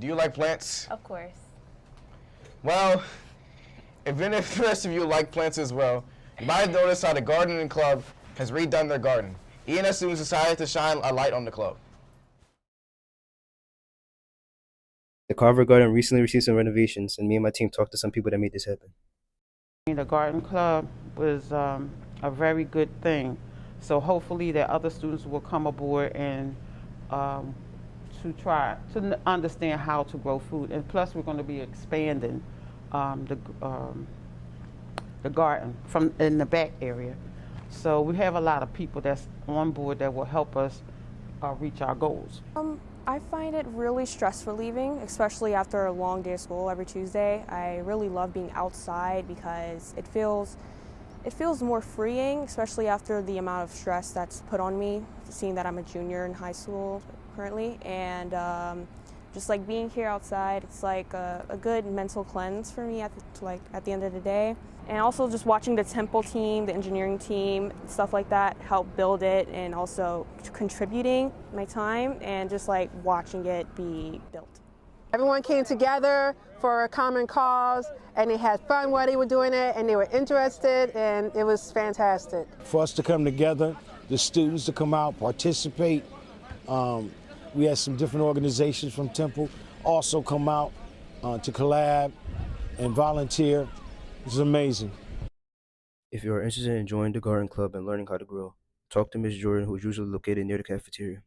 Do you like plants? Of course. Well, even if the rest of you like plants as well, you might have noticed how the gardening club has redone their garden. ENS students decided to shine a light on the club. The Carver Garden recently received some renovations, and me and my team talked to some people that made this happen. The garden club was a very good thing. So hopefully that other students will come aboard and to try to understand how to grow food. And plus we're going to be expanding the garden from in the back area. So we have a lot of people that's on board that will help us reach our goals. I find it really stress relieving, especially after a long day of school every Tuesday. I really love being outside because it feels more freeing, especially after the amount of stress that's put on me, seeing that I'm a junior in high school currently. And just like being here outside, it's like a good mental cleanse for me at the end of the day. And also just watching the Temple team, the engineering team, stuff like that, help build it, and also contributing my time and just like watching it be built. Everyone came together for a common cause, and they had fun while they were doing it, and they were interested, and it was fantastic. For us to come together, the students to come out, participate. We had some different organizations from Temple also come out to collab and volunteer. It was amazing. If you are interested in joining the garden club and learning how to grow, talk to Ms. Jordan, who is usually located near the cafeteria.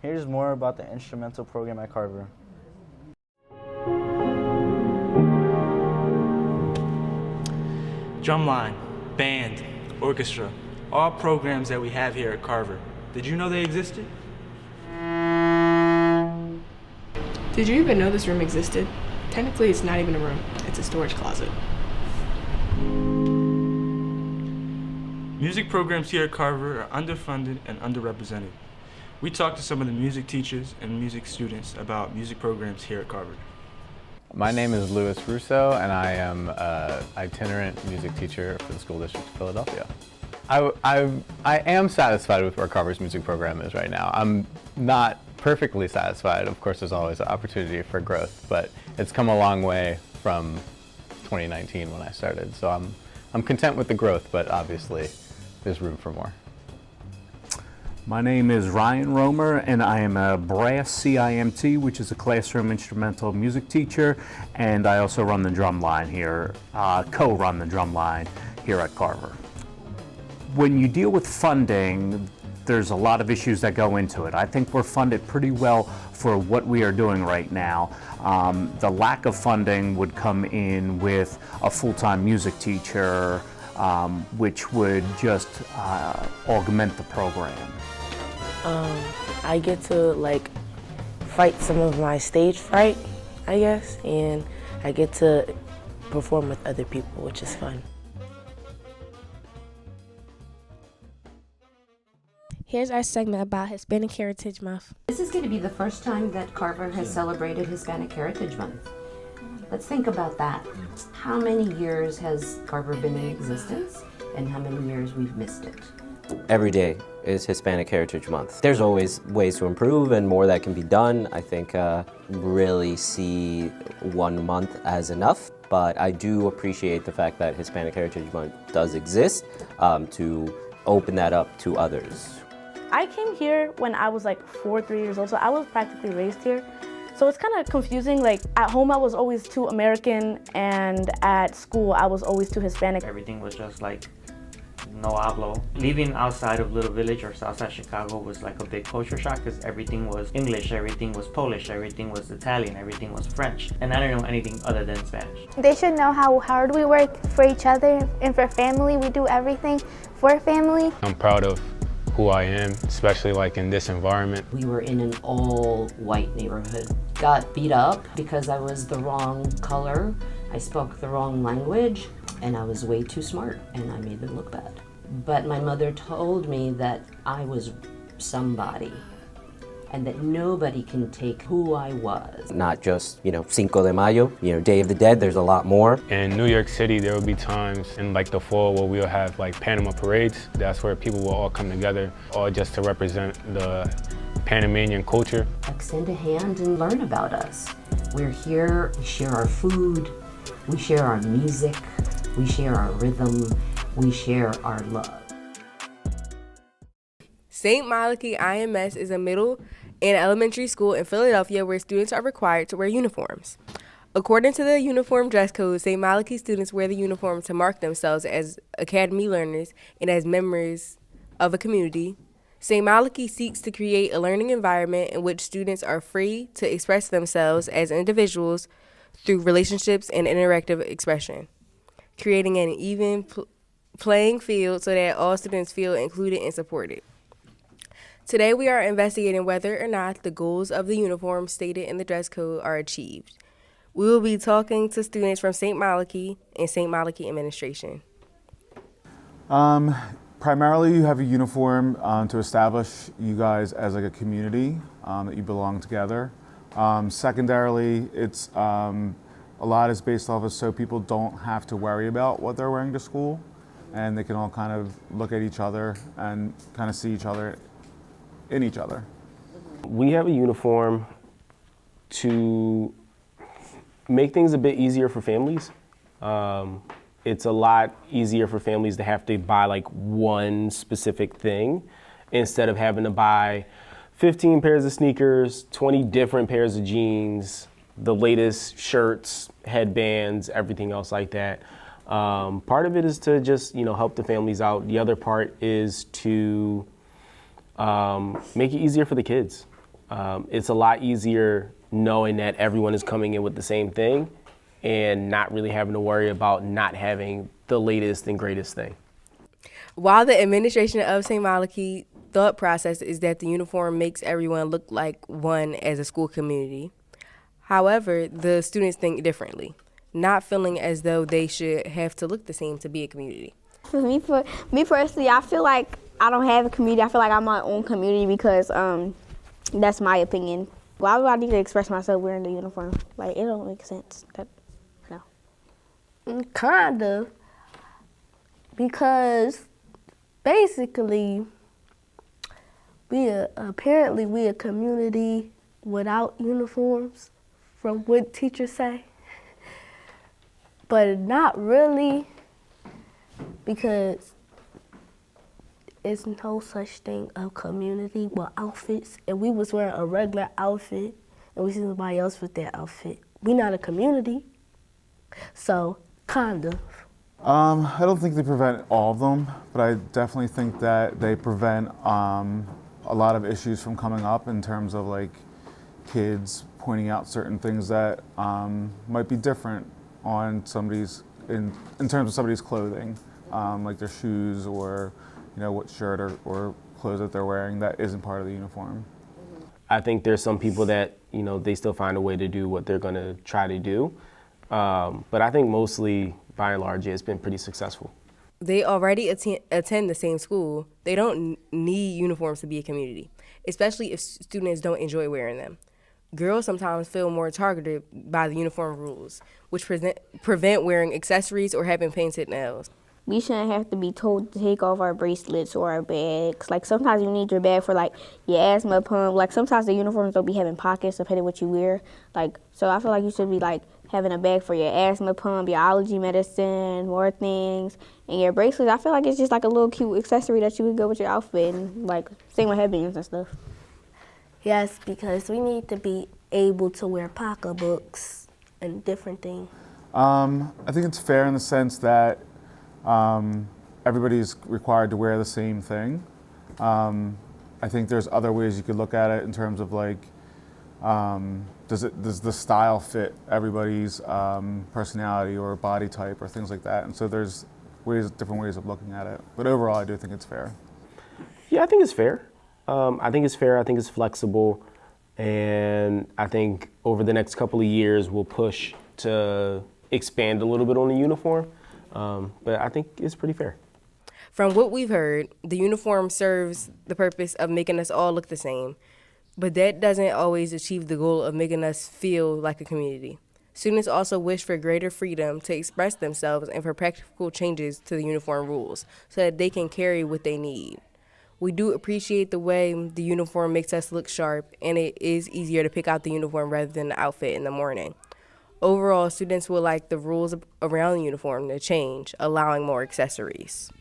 Here's more about the instrumental program at Carver. Drumline, band, orchestra, all programs that we have here at Carver. Did you know they existed? Did you even know this room existed? Technically, it's not even a room. It's a storage closet. Music programs here at Carver are underfunded and underrepresented. We talked to some of the music teachers and music students about music programs here at Carver. My name is Louis Russo, and I am an itinerant music teacher for the School District of Philadelphia. I am satisfied with where Carver's music program is right now. I'm not perfectly satisfied. Of course, there's always an opportunity for growth, but it's come a long way from 2019 when I started. So I'm content with the growth, but obviously there's room for more. My name is Ryan Romer, and I am a brass CIMT, which is a classroom instrumental music teacher, and I also run the drum line here, co-run the drum line here at Carver. When you deal with funding, there's a lot of issues that go into it. I think we're funded pretty well for what we are doing right now. The lack of funding would come in with a full-time music teacher, which would just augment the program. I get to like fight some of my stage fright, I guess, and I get to perform with other people, which is fun. Here's our segment about Hispanic Heritage Month. This is going to be the first time that Carver has celebrated Hispanic Heritage Month. Let's think about that. How many years has Carver been in existence, and how many years we've missed it? Every day is Hispanic Heritage Month. There's always ways to improve and more that can be done. I think really see 1 month as enough, but I do appreciate the fact that Hispanic Heritage Month does exist to open that up to others. I came here when I was like 3 years old, so I was practically raised here. So it's kind of confusing. Like at home I was always too American, and at school I was always too Hispanic. Everything was just like no hablo. Leaving outside of Little Village or Southside Chicago was like a big culture shock because everything was English, everything was Polish, everything was Italian, everything was French. And I didn't know anything other than Spanish. They should know how hard we work for each other and for family. We do everything for family. I'm proud of who I am, especially like in this environment. We were in an all-white neighborhood. Got beat up because I was the wrong color, I spoke the wrong language, and I was way too smart, and I made them look bad. But my mother told me that I was somebody, and that nobody can take who I was. Not just, Cinco de Mayo, Day of the Dead, there's a lot more. In New York City, there will be times in like the fall where we'll have like Panama parades. That's where people will all come together, all just to represent the Panamanian culture. Extend a hand and learn about us. We're here, we share our food, we share our music, we share our rhythm, we share our love. St. Malachy IMS is a middle and elementary school in Philadelphia where students are required to wear uniforms. According to the uniform dress code, St. Malachy students wear the uniform to mark themselves as academy learners and as members of a community. St. Malachy seeks to create a learning environment in which students are free to express themselves as individuals through relationships and interactive expression, creating an even playing field so that all students feel included and supported. Today we are investigating whether or not the goals of the uniform stated in the dress code are achieved. We will be talking to students from St. Malachy and St. Malachy administration. Primarily, you have a uniform to establish you guys as like a community that you belong together. Secondarily, it's a lot is based off of so people don't have to worry about what they're wearing to school, and they can all kind of look at each other and kind of see each other in each other. We have a uniform to make things a bit easier for families. It's a lot easier for families to have to buy like one specific thing instead of having to buy 15 pairs of sneakers, 20 different pairs of jeans, the latest shirts, headbands, everything else like that. Part of it is to just, help the families out. The other part is to make it easier for the kids. It's a lot easier knowing that everyone is coming in with the same thing and not really having to worry about not having the latest and greatest thing. While the administration of St. Malachy thought process is that the uniform makes everyone look like one as a school community, however, the students think differently, not feeling as though they should have to look the same to be a community. For me personally, I feel like I don't have a community. I feel like I'm my own community because that's my opinion. Why would I need to express myself wearing the uniform? Like, it don't make sense. No. Kind of. Because basically, apparently we a community without uniforms, from what teachers say. But not really, because it's no such thing of community with outfits. And we was wearing a regular outfit and we see somebody else with their outfit. We not a community, so kind of. I don't think they prevent all of them, but I definitely think that they prevent a lot of issues from coming up in terms of like kids pointing out certain things that might be different on somebody's, in terms of somebody's clothing, like their shoes or what shirt or clothes that they're wearing that isn't part of the uniform. I think there's some people that, they still find a way to do what they're going to try to do. But I think mostly, by and large, it's been pretty successful. They already attend the same school. They don't need uniforms to be a community, especially if students don't enjoy wearing them. Girls sometimes feel more targeted by the uniform rules, which prevent wearing accessories or having painted nails. We shouldn't have to be told to take off our bracelets or our bags. Like, sometimes you need your bag for, like, your asthma pump. Like, sometimes the uniforms don't be having pockets depending what you wear. Like, so I feel like you should be, like, having a bag for your asthma pump, your allergy medicine, more things. And your bracelets, I feel like it's just, like, a little cute accessory that you would go with your outfit. And, like, same with headbands and stuff. Yes, because we need to be able to wear pocketbooks and different things. I think it's fair in the sense that everybody's required to wear the same thing. I think there's other ways you could look at it in terms of like, does the style fit everybody's personality or body type or things like that? And so there's different ways of looking at it. But overall, I do think it's fair. Yeah, I think it's fair. I think it's fair. I think it's flexible. And I think over the next couple of years, we'll push to expand a little bit on the uniform. But I think it's pretty fair. From what we've heard, the uniform serves the purpose of making us all look the same, but that doesn't always achieve the goal of making us feel like a community. Students also wish for greater freedom to express themselves and for practical changes to the uniform rules so that they can carry what they need. We do appreciate the way the uniform makes us look sharp, and it is easier to pick out the uniform rather than the outfit in the morning. Overall, students would like the rules around the uniform to change, allowing more accessories.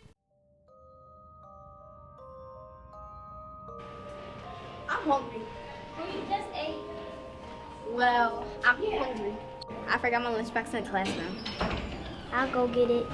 I'm hungry. We just ate. Well, I'm hungry. I forgot my lunchbox in the classroom. I'll go get it.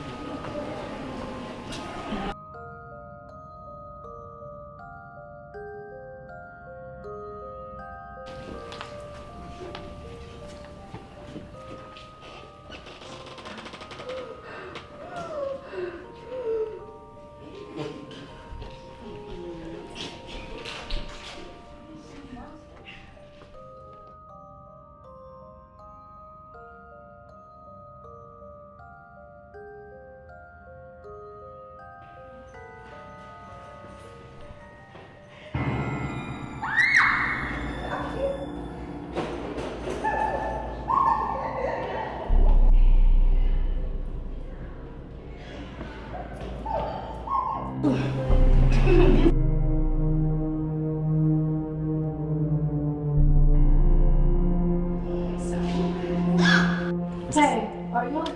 Hey, are you okay?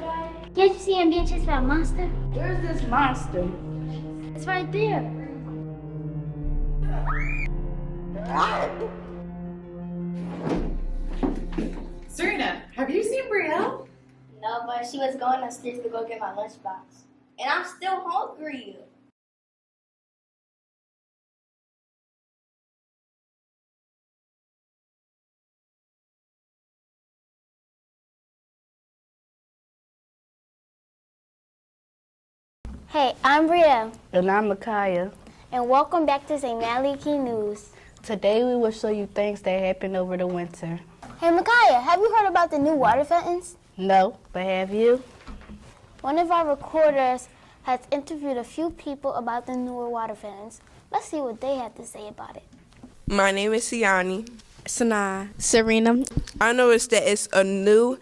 Can't you see him being chased by a monster? Where's this monster? It's right there. Serena, have you seen Brielle? No, but she was going upstairs to go get my lunchbox. And I'm still hungry. Hey, I'm Brielle. And I'm Micaiah. And welcome back to St. Malachy News. Today we will show you things that happened over the winter. Hey, Micaiah, have you heard about the new water fountains? No, but have you? One of our reporters has interviewed a few people about the newer water fountains. Let's see what they have to say about it. My name is Siani. Sanaa. Serena. I noticed that it's a new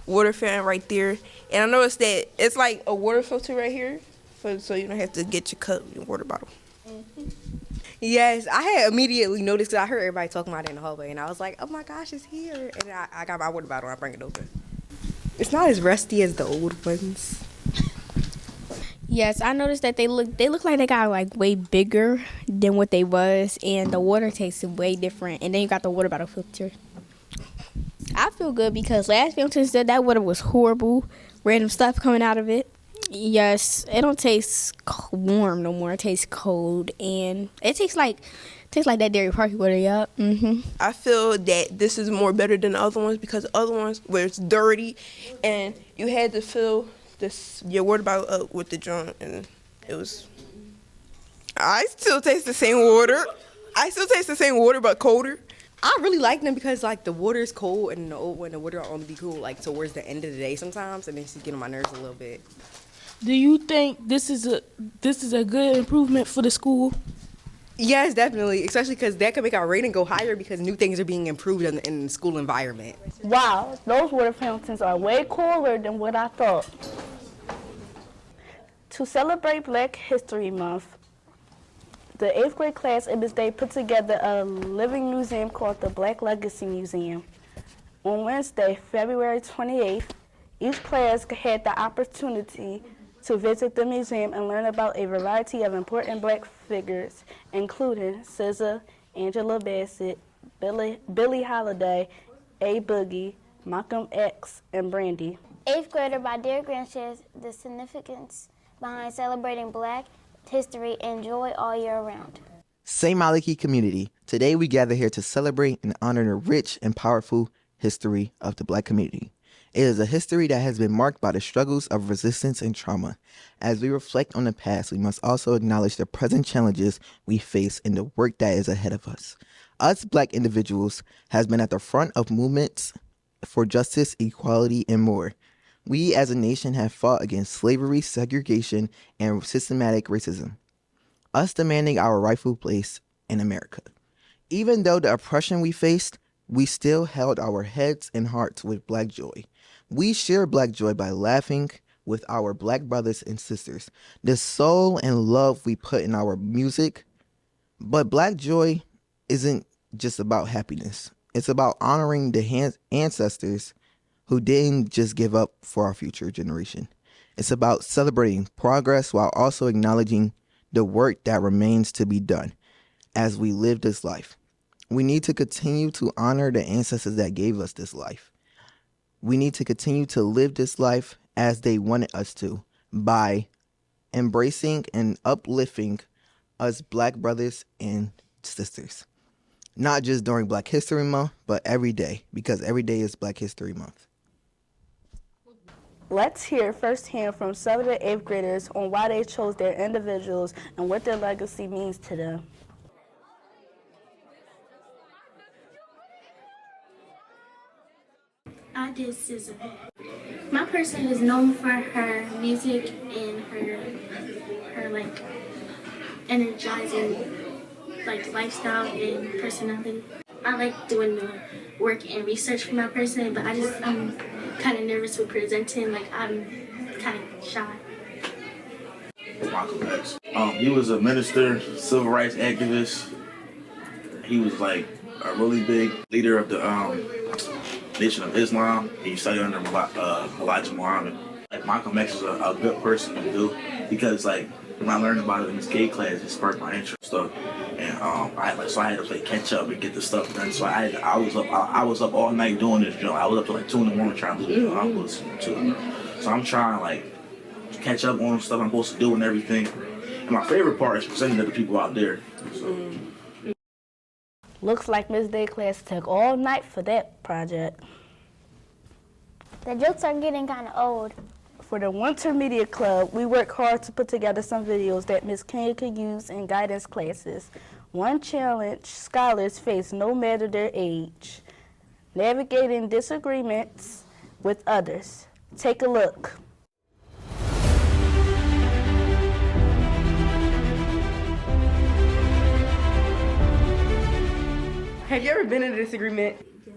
water fountain right there. And I noticed that it's like a water filter right here. So you don't have to get your cup and water bottle. Yes, I had immediately noticed because I heard everybody talking about it in the hallway, and I was like, oh my gosh, it's here. And I got my water bottle and I bring it over. It's not as rusty as the old ones. Yes, I noticed that they look like they got like way bigger than what they was, and the water tastes way different. And then you got the water bottle filter. I feel good because last fountain said that water was horrible, random stuff coming out of it. Yes, it don't taste warm no more. It tastes cold, and it tastes like that Dairy Park water. Yup. I feel that this is more better than the other ones because the other ones where it's dirty, and you had to fill your water bottle up with the joint, and it was. I still taste the same water. But colder. I really like them because like the water is cold, and the old one, the water will only be cool like towards the end of the day sometimes, and then she's getting on my nerves a little bit. Do you think this is a good improvement for the school? Yes, definitely, especially because that can make our rating go higher because new things are being improved in the school environment. Wow, those water fountains are way cooler than what I thought. To celebrate Black History Month, the 8th grade class in this day put together a living museum called the Black Legacy Museum. On Wednesday, February 28th, each class had the opportunity to visit the museum and learn about a variety of important Black figures, including SZA, Angela Bassett, Billie Holiday, A Boogie, Malcolm X, and Brandy. 8th grader Badir Grant shares the significance behind celebrating Black history and joy all year round. St. Malachy community, today we gather here to celebrate and honor the rich and powerful history of the Black community. It is a history that has been marked by the struggles of resistance and trauma. As we reflect on the past, we must also acknowledge the present challenges we face and the work that is ahead of us. Us Black individuals has been at the front of movements for justice, equality, and more. We as a nation have fought against slavery, segregation, and systematic racism. Us demanding our rightful place in America. Even though the oppression we faced, we still held our heads and hearts with Black joy. We share Black joy by laughing with our Black brothers and sisters. The soul and love we put in our music, But Black joy isn't just about happiness. It's about honoring the ancestors who didn't just give up for our future generation. It's about celebrating progress while also acknowledging the work that remains to be done as we live this life. We need to continue to honor the ancestors that gave us this life. We need to continue to live this life as they wanted us to by embracing and uplifting us Black brothers and sisters. Not just during Black History Month, but every day, because every day is Black History Month. Let's hear firsthand from 7th and 8th graders on why they chose their individuals and what their legacy means to them. I did SZA. My person is known for her music and her like energizing like lifestyle and personality. I like doing the work and research for my person, but I'm kind of nervous with presenting. Like I'm kind of shy. Malcolm X. He was a minister, civil rights activist. He was like a really big leader of the Nation of Islam. He studied under Elijah Muhammad. Like Malcolm X is a good person to do because like when I learned about it in this gay class, it sparked my interest and stuff. And I had to play catch up and get the stuff done. So I was up all night doing this job. I was up till like 2 in the morning trying to do it. I was too. So I'm trying to like catch up on stuff I'm supposed to do and everything. And my favorite part is presenting to the people out there. So. Looks like Miss Day class took all night for that project. The jokes are getting kind of old. For the Winter Media Club, we work hard to put together some videos that Miss Kenya could use in guidance classes. One challenge scholars face no matter their age: navigating disagreements with others. Take a look. Have you ever been in a disagreement? Yeah.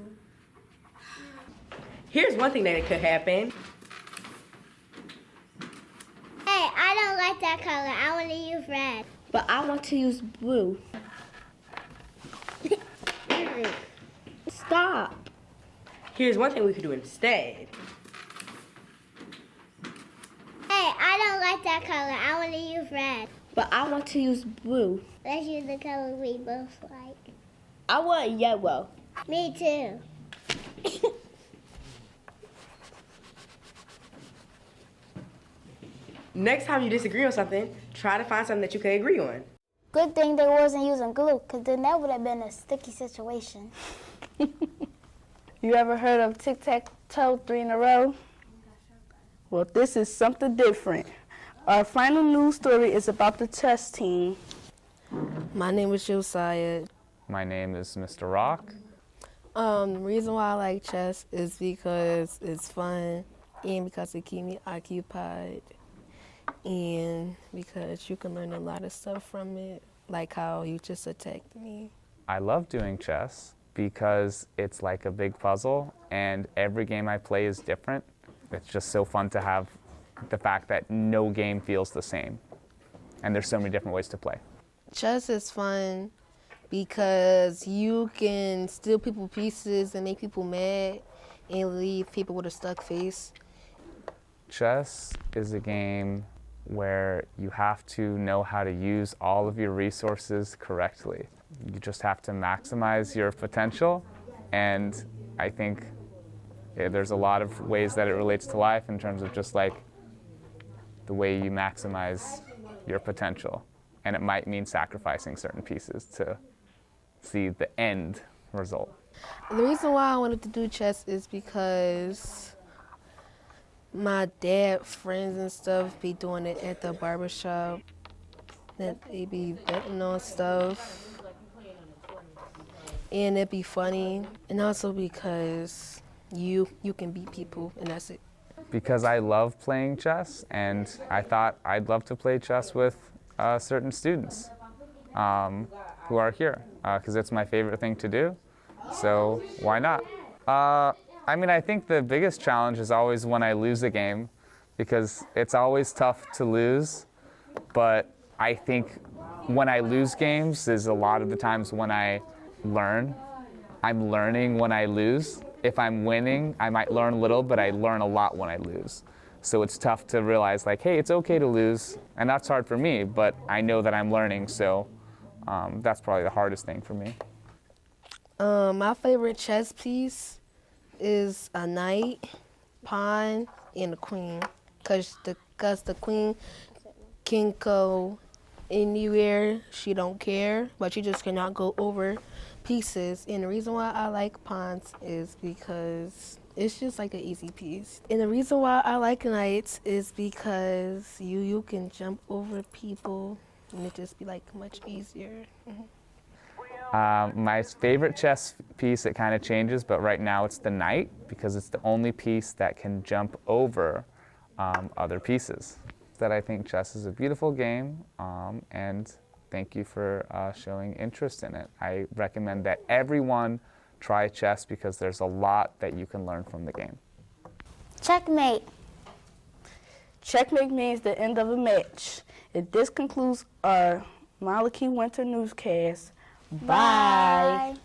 Here's one thing that could happen. Hey, I don't like that color. I want to use red. But I want to use blue. Stop. Here's one thing we could do instead. Hey, I don't like that color. I want to use red. But I want to use blue. Let's use the color we both like. I want yellow. Me too. Next time you disagree on something, try to find something that you can agree on. Good thing they wasn't using glue, because then that would have been a sticky situation. You ever heard of tic-tac-toe 3 in a row? Well, this is something different. Our final news story is about the chess team. My name is Josiah. My name is Mr. Rock. The reason why I like chess is because it's fun and because it keeps me occupied and because you can learn a lot of stuff from it, like how you just attacked me. I love doing chess because it's like a big puzzle and every game I play is different. It's just so fun to have the fact that no game feels the same and there's so many different ways to play. Chess is fun because you can steal people pieces and make people mad and leave people with a stuck face. Chess is a game where you have to know how to use all of your resources correctly. You just have to maximize your potential, and I think there's a lot of ways that it relates to life in terms of just like the way you maximize your potential. And it might mean sacrificing certain pieces to see the end result. The reason why I wanted to do chess is because my dad friends and stuff be doing it at the barbershop. That they be betting on stuff. And it'd be funny. And also because you can beat people and that's it. Because I love playing chess and I thought I'd love to play chess with certain students who are here because it's my favorite thing to do, so why not? I mean, I think the biggest challenge is always when I lose a game because it's always tough to lose, but I think when I lose games is a lot of the times when I learn. I'm learning when I lose. If I'm winning, I might learn a little, but I learn a lot when I lose. So it's tough to realize, like, hey, it's okay to lose, and that's hard for me, but I know that I'm learning, so that's probably the hardest thing for me. My favorite chess piece is a knight, pawn, and a queen, cause the queen can go anywhere she don't care, but she just cannot go over pieces. And the reason why I like pawns is because it's just like an easy piece. And the reason why I like knights is because you can jump over people and it just be like much easier. My favorite chess piece, it kind of changes, but right now it's the knight because it's the only piece that can jump over other pieces. That I think chess is a beautiful game, and thank you for showing interest in it. I recommend that everyone try chess because there's a lot that you can learn from the game. Checkmate. Checkmate means the end of a match. And this concludes our Maliki Winter Newscast. Bye.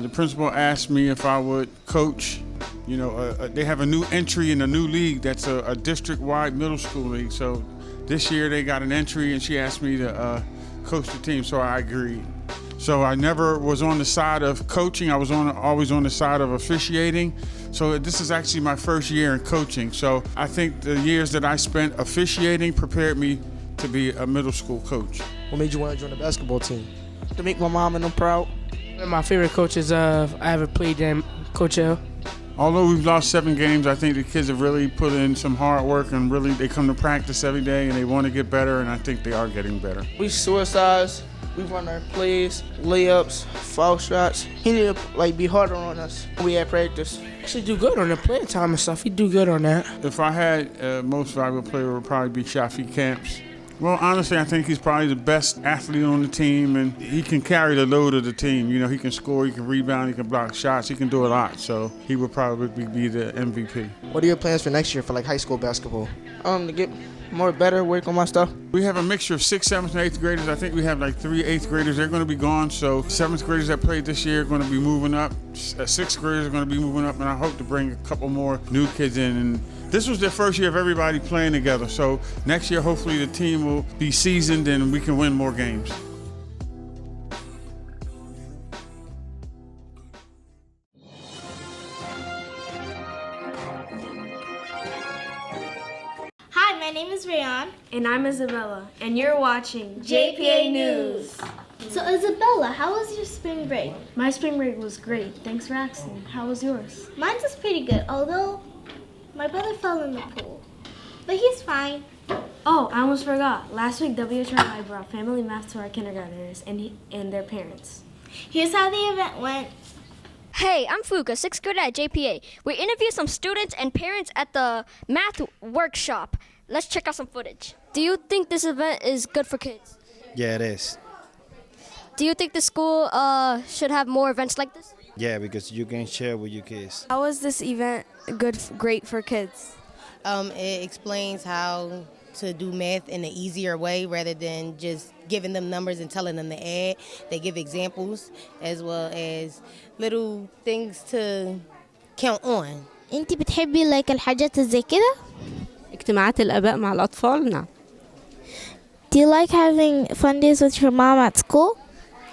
The principal asked me if I would coach. You know, they have a new entry in a new league that's a district-wide middle school league. So this year they got an entry, and she asked me to coach the team, so I agreed. So I never was on the side of coaching. I was always on the side of officiating. So this is actually my first year in coaching. So I think the years that I spent officiating prepared me to be a middle school coach. What made you want to join the basketball team? To make my mom and them proud. My favorite coaches I ever played them, Coach L. Although we've lost 7 games, I think the kids have really put in some hard work and really they come to practice every day and they want to get better, and I think they are getting better. We suicides, we run our plays, layups, foul shots. He need to be harder on us when we at practice. Actually do good on the playing time and stuff. He do good on that. If I had most valuable player, it would probably be Shafi Camps. Well, honestly, I think he's probably the best athlete on the team, and he can carry the load of the team. You know, he can score, he can rebound, he can block shots, he can do a lot. So he would probably be the MVP. What are your plans for next year for high school basketball? To get more better, work on my stuff. We have a mixture of 6th, 7th, and 8th graders. I think we have 3 8th graders. They're going to be gone. So 7th graders that played this year are going to be moving up. 6th graders are going to be moving up, and I hope to bring a couple more new kids in. And this was their first year of everybody playing together. So next year, hopefully, the team will be seasoned and we can win more games. Hi, my name is Rayon. And I'm Isabella. And you're watching JPA News. So Isabella, how was your spring break? My spring break was great. Thanks for asking. How was yours? Mine was pretty good, although my brother fell in the pool. But he's fine. Oh, I almost forgot. Last week, WHYY brought family math to our kindergartners and their parents. Here's how the event went. Hey, I'm Fuka, 6th grader at JPA. We interviewed some students and parents at the math workshop. Let's check out some footage. Do you think this event is good for kids? Yeah, it is. Do you think the school should have more events like this? Yeah, because you can share with your kids. How was this event great for kids? It explains how to do math in an easier way rather than just giving them numbers and telling them to add. They give examples as well as little things to count on. انتي بتحبي الحاجات زي كده؟ اجتماعات الآباء مع الأطفال نعم. Do you like having fun days with your mom at school?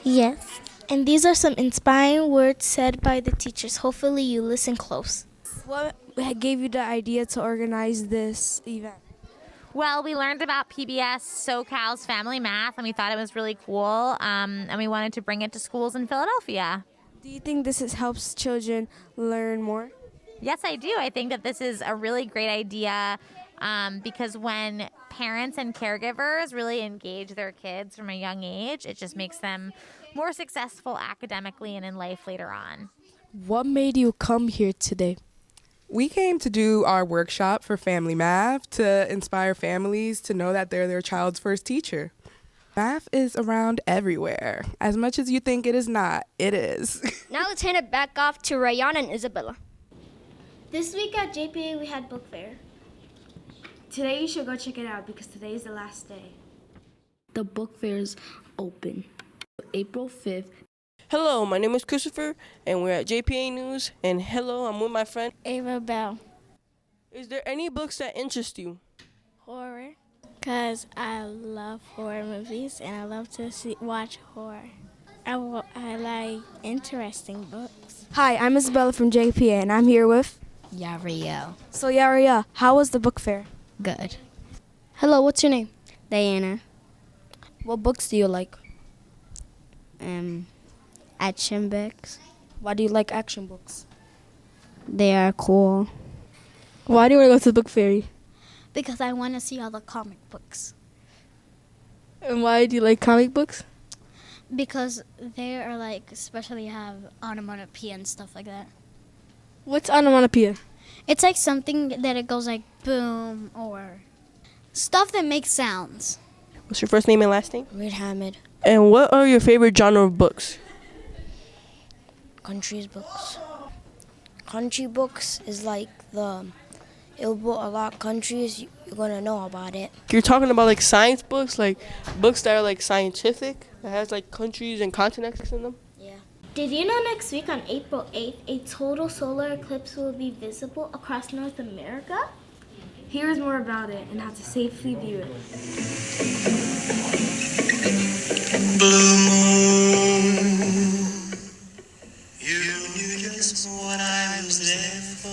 Yes. And these are some inspiring words said by the teachers. Hopefully you listen close. What gave you the idea to organize this event? Well, we learned about PBS SoCal's Family Math, and we thought it was really cool, and we wanted to bring it to schools in Philadelphia. Do you think this helps children learn more? Yes, I do. I think that this is a really great idea Because when parents and caregivers really engage their kids from a young age, it just makes them more successful academically and in life later on. What made you come here today? We came to do our workshop for Family Math to inspire families to know that they're their child's first teacher. Math is around everywhere. As much as you think it is not, it is. Now let's hand it back off to Rayan and Isabella. This week at JPA we had book fair. Today you should go check it out because today is the last day. The book fair is open April 5th. Hello, my name is Christopher, and we're at JPA News. And hello, I'm with my friend Ava Bell. Is there any books that interest you? Horror. Because I love horror movies and I love to watch horror. I like interesting books. Hi, I'm Isabella from JPA, and I'm here with Yariel. So Yaria, how was the book fair? Good. Hello, what's your name? Diana. What books do you like? Action books. Why do you like action books? They are cool. Why do you want to go to the book fair? Because I want to see all the comic books. And why do you like comic books? Because they are like, especially have onomatopoeia and stuff like that. What's onomatopoeia? It's like something that it goes like boom or stuff that makes sounds. What's your first name and last name? Reed Hamid. And what are your favorite genre of books? Countries books. Country books is like it'll book a lot of countries, you're gonna know about it. You're talking about like science books, like books that are like scientific, that has like countries and continents in them? Yeah. Did you know next week on April 8th, a total solar eclipse will be visible across North America? Here's more about it and how to safely view it. Blue moon, you knew just what I was there for.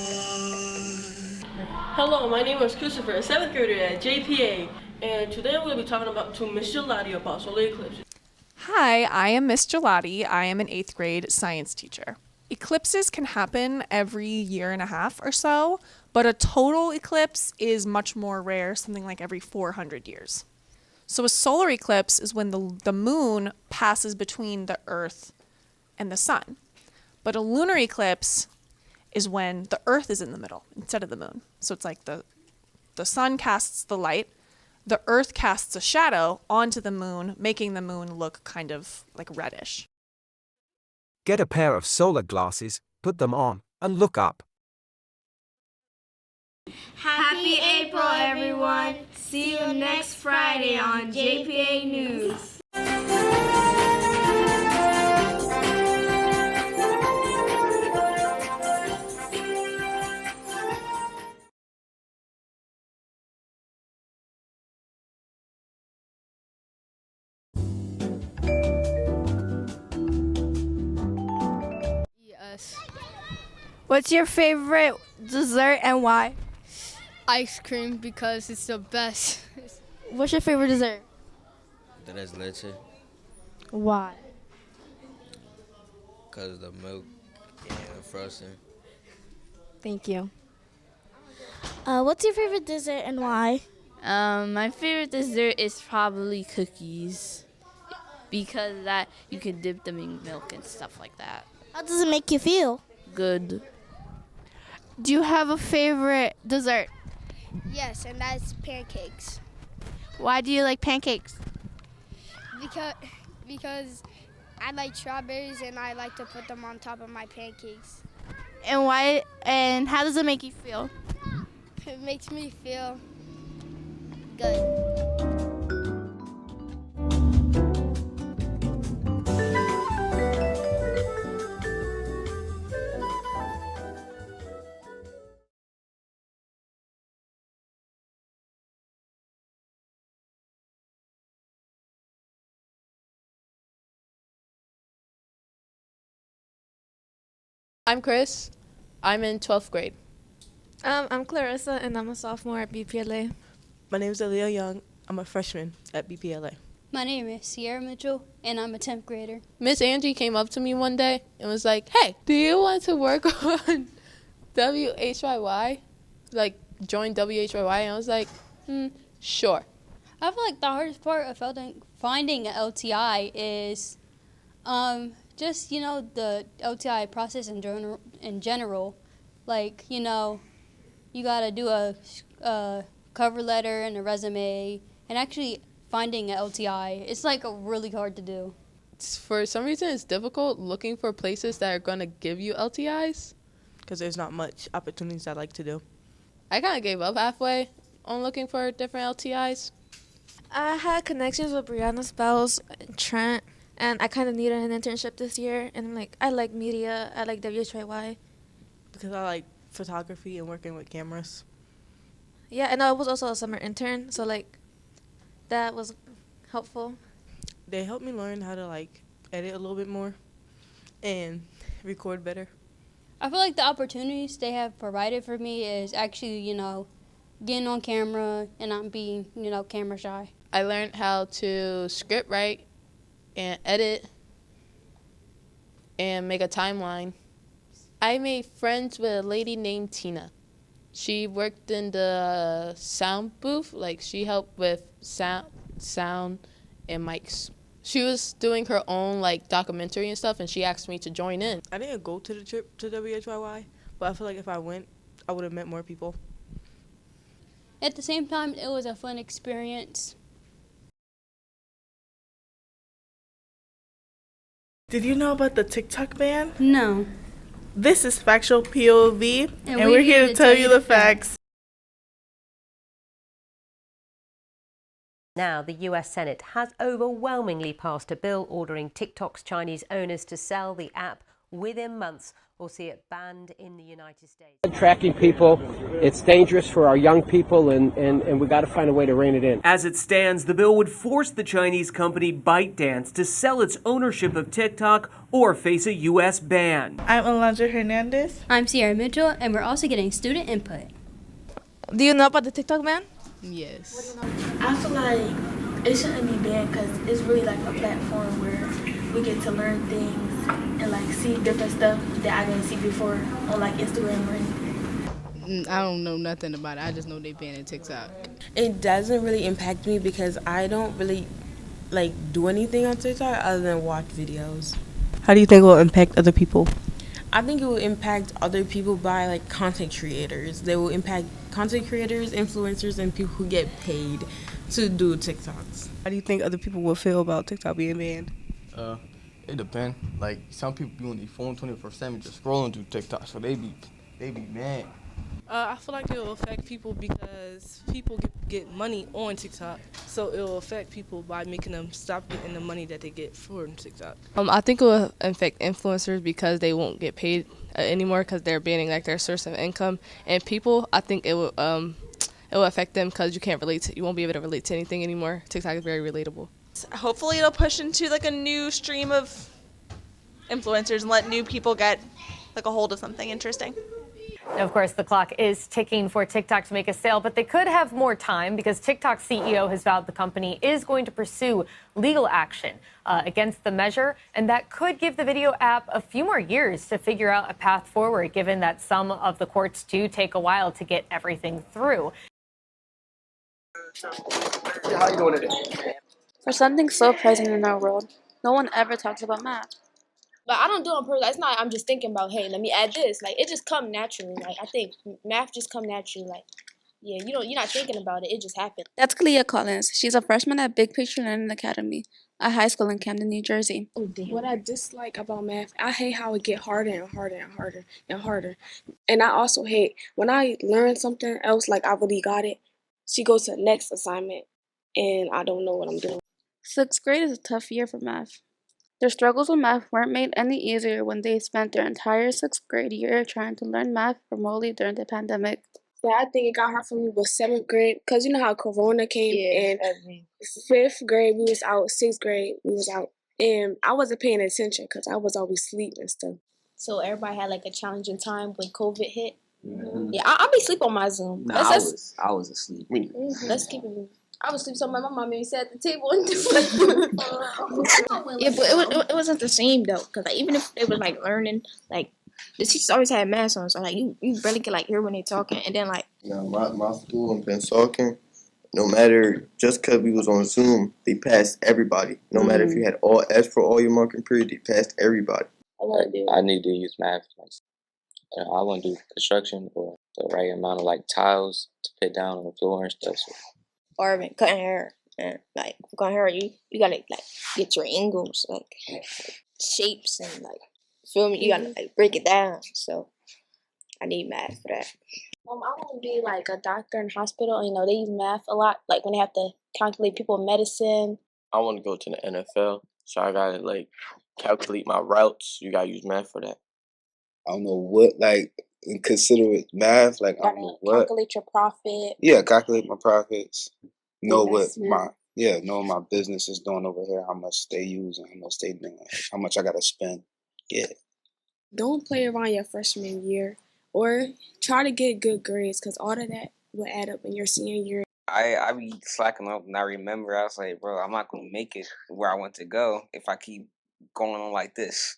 Hello, my name is Christopher, a 7th grader at JPA, and today we're going to be talking to Miss Gelati about solar eclipses. Hi, I am Miss Gelati. I am an 8th grade science teacher. Eclipses can happen every year and a half or so, but a total eclipse is much more rare, something like every 400 years. So a solar eclipse is when the moon passes between the Earth and the sun. But a lunar eclipse is when the Earth is in the middle instead of the moon. So it's like the sun casts the light, the Earth casts a shadow onto the moon, making the moon look kind of like reddish. Get a pair of solar glasses, put them on, and look up. Happy April, everyone. See you next Friday on JPA News. Yes. What's your favorite dessert and why? Ice cream because it's the best. What's your favorite dessert? Tres leche, Why? because the milk and frosting. Thank you. What's your favorite dessert and why? My favorite dessert is probably cookies because that you can dip them in milk and stuff like that. How does it make you feel? Good. Do you have a favorite dessert? Yes, and that's pancakes. Why do you like pancakes? Because I like strawberries and I like to put them on top of my pancakes. And why? And how does it make you feel? It makes me feel good. I'm Chris. I'm in 12th grade. I'm Clarissa, and I'm a sophomore at BPLA. My name is Aaliyah Young. I'm a freshman at BPLA. My name is Sierra Mitchell, and I'm a 10th grader. Miss Angie came up to me one day and was like, "Hey, do you want to work on WHYY? Like join WHYY, and I was like, sure. I feel like the hardest part of finding an LTI is just, the LTI process in general. Like, you got to do a cover letter and a resume, and actually finding an LTI, it's like really hard to do. For some reason, it's difficult looking for places that are going to give you LTIs. Because there's not much opportunities I like to do. I kind of gave up halfway on looking for different LTIs. I had connections with Brianna's spouse, Trent, and I kind of needed an internship this year. And I like media, I like WHYY. Because I like photography and working with cameras. Yeah, and I was also a summer intern, so that was helpful. They helped me learn how to edit a little bit more and record better. I feel like the opportunities they have provided for me is actually, getting on camera and not being, camera shy. I learned how to script write and edit and make a timeline. I made friends with a lady named Tina. She worked in the sound booth, she helped with sound and mics. She was doing her own documentary and stuff, and she asked me to join in. I didn't go to the trip to WHYY, but I feel like if I went, I would have met more people. At the same time, it was a fun experience. Did you know about the TikTok ban? No. This is Factual POV, and we're here to tell you the facts. Now, the US Senate has overwhelmingly passed a bill ordering TikTok's Chinese owners to sell the app within months or see it banned in the United States. Tracking people, it's dangerous for our young people, and we got to find a way to rein it in. As it stands, the bill would force the Chinese company ByteDance to sell its ownership of TikTok or face a U.S. ban. I'm Alondra Hernandez. I'm Sierra Mitchell, and we're also getting student input. Do you know about the TikTok ban? Yes. I feel like it shouldn't be banned because it's really a platform where we get to learn things and see different stuff that I didn't see before on Instagram or anything. I don't know nothing about it. I just know they banned TikTok. It doesn't really impact me because I don't really do anything on TikTok other than watch videos. How do you think it will impact other people? I think it will impact other people by content creators. They will impact content creators, influencers, and people who get paid to do TikToks. How do you think other people will feel about TikTok being banned? It depends. Some people be on their phone 24/7 just scrolling through TikTok, so they be mad. I feel like it will affect people because people get money on TikTok, so it will affect people by making them stop getting the money that they get from TikTok. I think it will affect influencers because they won't get paid anymore because they're banning their source of income. And people, I think it will affect them because you won't be able to relate to anything anymore. TikTok is very relatable. Hopefully it'll push into a new stream of influencers and let new people get a hold of something interesting. Now, of course, the clock is ticking for TikTok to make a sale, but they could have more time because TikTok's CEO has vowed the company is going to pursue legal action against the measure, and that could give the video app a few more years to figure out a path forward, given that some of the courts do take a while to get everything through. How you doing today? For something so present in our world, no one ever talks about math. But I don't do it on purpose. It's not I'm just thinking about, hey, let me add this. It just come naturally. I think math just come naturally. You're not thinking about it. It just happened. That's Kalia Collins. She's a freshman at Big Picture Learning Academy, a high school in Camden, New Jersey. What I dislike about math, I hate how it get harder and harder and harder and harder. And I also hate when I learn something else, I really got it, she goes to the next assignment, and I don't know what I'm doing. 6th grade is a tough year for math. Their struggles with math weren't made any easier when they spent their entire 6th grade year trying to learn math remotely during the pandemic. Yeah, I think it got hard for me with 7th grade because you know how Corona came and 5th grade we was out, 6th grade we was out, and I wasn't paying attention because I was always asleep and stuff. So everybody had a challenging time when COVID hit. Mm-hmm. Yeah, I'll be asleep on my Zoom. Nah, I was asleep. Let's keep it. I was asleep, so my mom made me sit at the table and do Yeah, but it wasn't the same though, because even if they was learning, the teachers always had masks on, so like you barely could like hear when they talking, and then like my school in Pennsauken, no matter just because we was on Zoom, they passed everybody. No matter if you had all S for all your marking period, they passed everybody. I need to use math. I want to do construction or the right amount of like tiles to put down on the floor and stuff. So. or even cutting hair, and like cutting hair, you gotta like get your angles, like shapes, and like feel me. You gotta like break it down. So I need math for that. I want to be like a doctor in hospital. You know, they use math a lot, like when they have to calculate people's medicine. I want to go to the NFL, so I gotta like calculate my routes. You gotta use math for that. I don't know what, like, consider it math. Like, I don't know what. Calculate your profit. Yeah, calculate my profits. Know what my business is doing over here, how much they use and how much they doing, how much I gotta spend. Yeah. Don't play around your freshman year, or try to get good grades, because all of that will add up in your senior year. I be slacking up, and I remember I was like, bro, I'm not gonna make it where I want to go if I keep going on like this.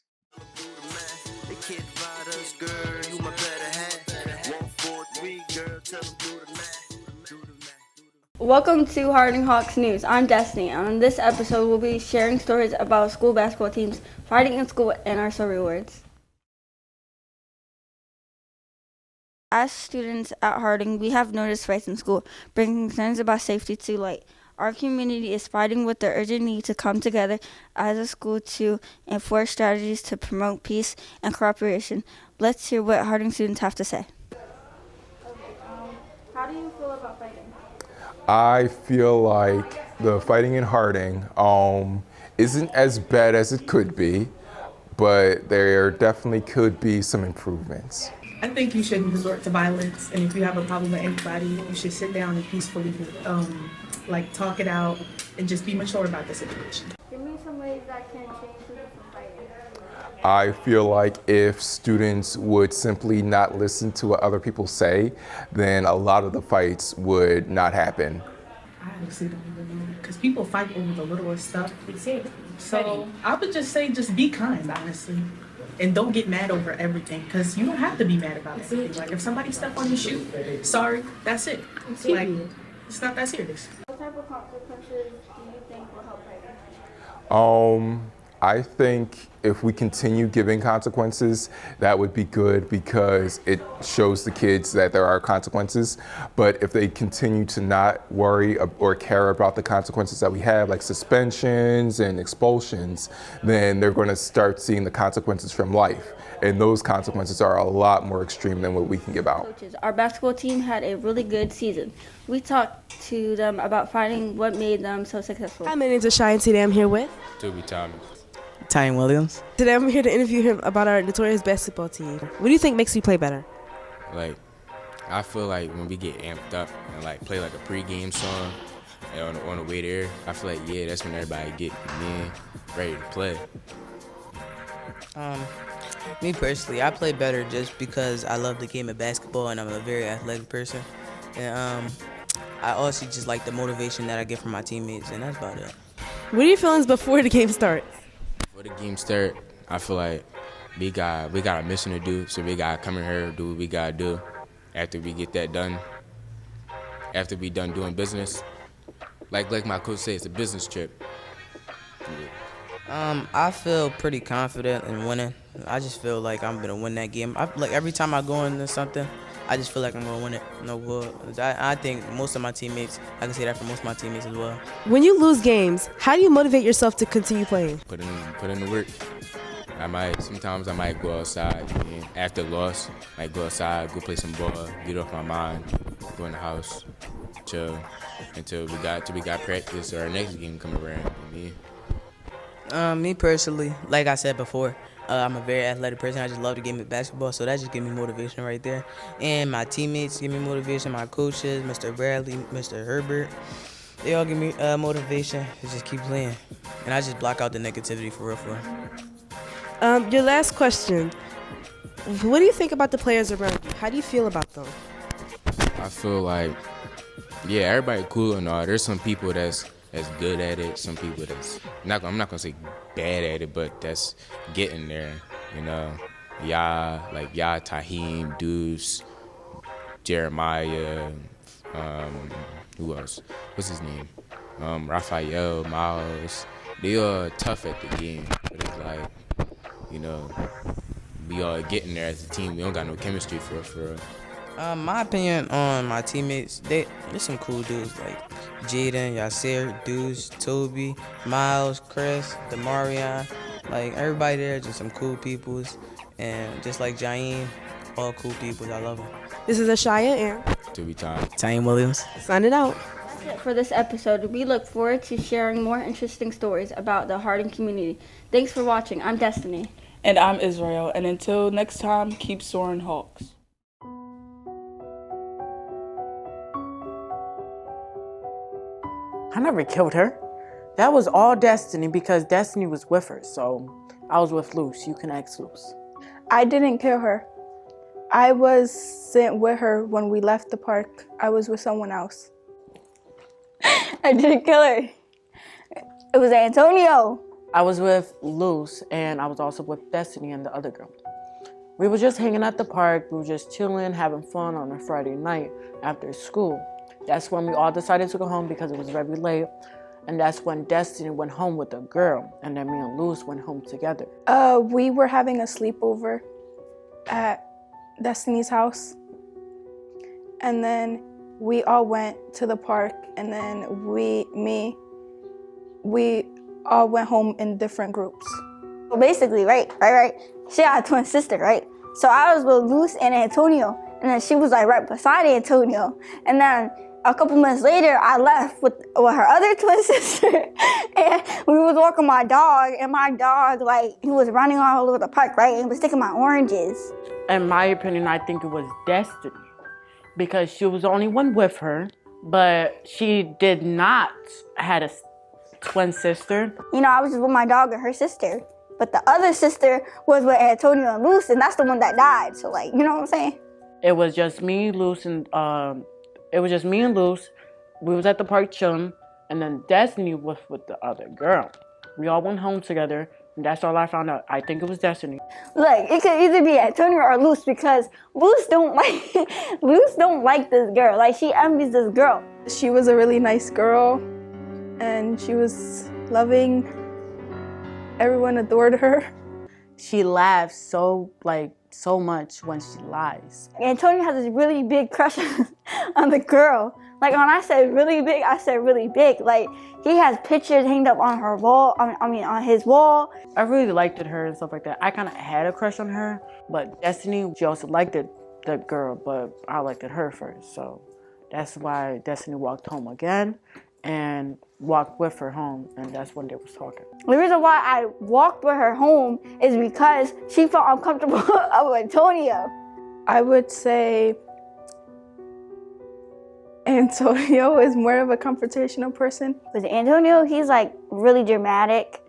Welcome to Harding Hawks News. I'm Destiny, and on this episode we'll be sharing stories about school basketball teams fighting in school and our story awards. As students at Harding, we have noticed fights in school, bringing concerns about safety to light. Our community is fighting with the urgent need to come together as a school to enforce strategies to promote peace and cooperation. Let's hear what Harding students have to say. How do you feel about fighting? I feel like the fighting in Harding isn't as bad as it could be, but there definitely could be some improvements. I think you shouldn't resort to violence, and if you have a problem with anybody, you should sit down and peacefully talk it out and just be mature about the situation. Give me some ways that can change students from fighting. I feel like if students would simply not listen to what other people say, then a lot of the fights would not happen. I honestly don't even know, because people fight over the littlest stuff. So I would just say, just be kind, honestly. And don't get mad over everything, because you don't have to be mad about everything. Like, if somebody stepped on your shoe, sorry, that's it. Like, it's not that serious. What type of consequences do you think will help fighting? I think if we continue giving consequences, that would be good because it shows the kids that there are consequences. But if they continue to not worry or care about the consequences that we have, like suspensions and expulsions, then they're going to start seeing the consequences from life. And those consequences are a lot more extreme than what we can give out. Coaches, our basketball team had a really good season. We talked to them about finding what made them so successful. Hi, my name's Ashai, and today I'm here with Toby Thomas. Ty Williams. Today I'm here to interview him about our notorious basketball team. What do you think makes you play better? Like, I feel like when we get amped up and like play like a pregame song and on the way there, I feel like that's when everybody get in, ready to play. Me personally, I play better just because I love the game of basketball and I'm a very athletic person. And I also just like the motivation that I get from my teammates, and that's about it. What are your feelings before the game starts? Before the game start, I feel like we got a mission to do, so we gotta come in here and do what we gotta do. After we get that done, after we done doing business, like my coach said, it's a business trip. I feel pretty confident in winning. I just feel like I'm gonna win that game. Like every time I go into something, I just feel like I'm gonna win it. I think most of my teammates, I can say that for most of my teammates as well. When you lose games, how do you motivate yourself to continue playing? Put in the work. Sometimes I might go outside and after a loss, I go outside, go play some ball, get off my mind, go in the house, chill until we got practice or our next game come around. Me personally, like I said before, I'm a very athletic person. I just love the game of basketball, so that just gives me motivation right there. And my teammates give me motivation. My coaches, Mr. Bradley, Mr. Herbert, they all give me motivation to just keep playing. And I just block out the negativity for real. Your last question. What do you think about the players around you? How do you feel about them? I feel like, everybody cool and all. There's some people that's good at it. Some people I'm not gonna say bad at it, but that's getting there, Tahim, Deuce, Jeremiah, who else? What's his name? Raphael, Miles. They are tough at the game, but it's like, you know, we all getting there as a team. We don't got no chemistry for real. My opinion on my teammates, there's some cool dudes like Jaden, Yasir, Deuce, Toby, Miles, Chris, Demarion. Like everybody there, just some cool peoples, and just like Jaeen, all cool peoples. I love them. This is Ashaya and To be time. Taim Williams. Signing out. That's it for this episode. We look forward to sharing more interesting stories about the Harding community. Thanks for watching. I'm Destiny. And I'm Israel. And until next time, keep soaring Hawks. I never killed her. That was all Destiny because Destiny was with her. So I was with Luce. You can ask Luce. I didn't kill her. I wasn't with her when we left the park. I was with someone else. I didn't kill her. It was Antonio. I was with Luce and I was also with Destiny and the other girl. We were just hanging at the park. We were just chilling, having fun on a Friday night after school. That's when we all decided to go home because it was very late. And that's when Destiny went home with a girl. And then me and Luce went home together. We were having a sleepover at Destiny's house. And then we all went to the park. And then we all went home in different groups. Well, basically, right. She had a twin sister, right? So I was with Luce and Antonio. And then she was like right beside Antonio. And then a couple minutes later, I left with her other twin sister, and we was walking my dog, and my dog, like, he was running all over the park, right, and he was taking my oranges. In my opinion, I think it was Destiny, because she was the only one with her, but she did not had a twin sister. You know, I was just with my dog and her sister, but the other sister was with Antonio and Luce, and that's the one that died, so, like, you know what I'm saying? It was just me, Luce, and Luce. We was at the park chilling, and then Destiny was with the other girl. We all went home together, and that's all I found out. I think it was Destiny. Like, it could either be Antonio or Luce, because Luce don't like this girl. Like, she envies this girl. She was a really nice girl, and she was loving. Everyone adored her. She laughs so much when she lies. Antonio has this really big crush on the girl. Like, when I said really big, I said really big. Like, he has pictures hanged up on her wall, on his wall. I really liked her and stuff like that. I kind of had a crush on her, but Destiny, she also liked the girl, but I liked her first. So that's why Destiny walked home again and walked with her home, and that's when they was talking. The reason why I walked with her home is because she felt uncomfortable with Antonio. I would say Antonio is more of a confrontational person. With Antonio, he's like really dramatic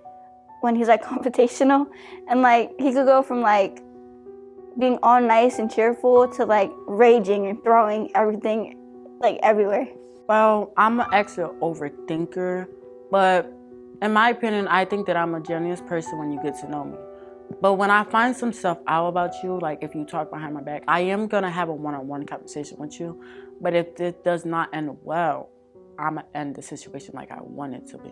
when he's like confrontational, and like he could go from like being all nice and cheerful to like raging and throwing everything like everywhere. Well, I'm actually an overthinker, but in my opinion, I think that I'm a genuine person when you get to know me. But when I find some stuff out about you, like if you talk behind my back, I am gonna have a one-on-one conversation with you. But if it does not end well, I'm gonna end the situation like I want it to be.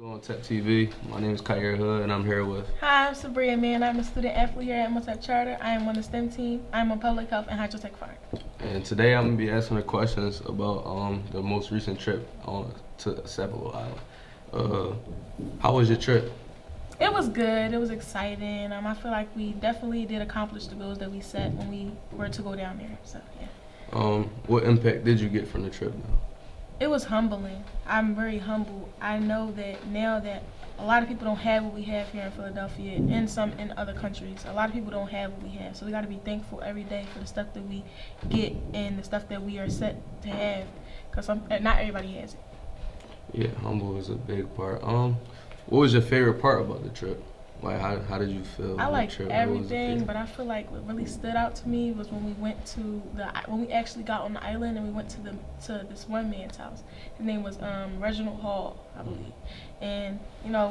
On Tech TV. My name is Kyrie Hood, and I'm here with. Hi, I'm Sabria Mann. I'm a student athlete here at Tech Charter. I am on the STEM team. I'm on Public Health and Hydrotech Fire. And today I'm gonna be asking her questions about the most recent trip to Sapelo Island. How was your trip? It was good. It was exciting. I feel like we definitely did accomplish the goals that we set when we were to go down there. So yeah. What impact did you get from the trip? It was humbling. I'm very humble. I know that now that a lot of people don't have what we have here in Philadelphia and some in other countries. A lot of people don't have what we have. So we got to be thankful every day for the stuff that we get and the stuff that we are set to have, because not everybody has it. Yeah, humble is a big part. What was your favorite part about the trip? Like, how did you feel I on the like trip? everything, but I feel like what really stood out to me was when we actually got on the island and we went to this one man's house. His name was Reginald Hall, I believe, and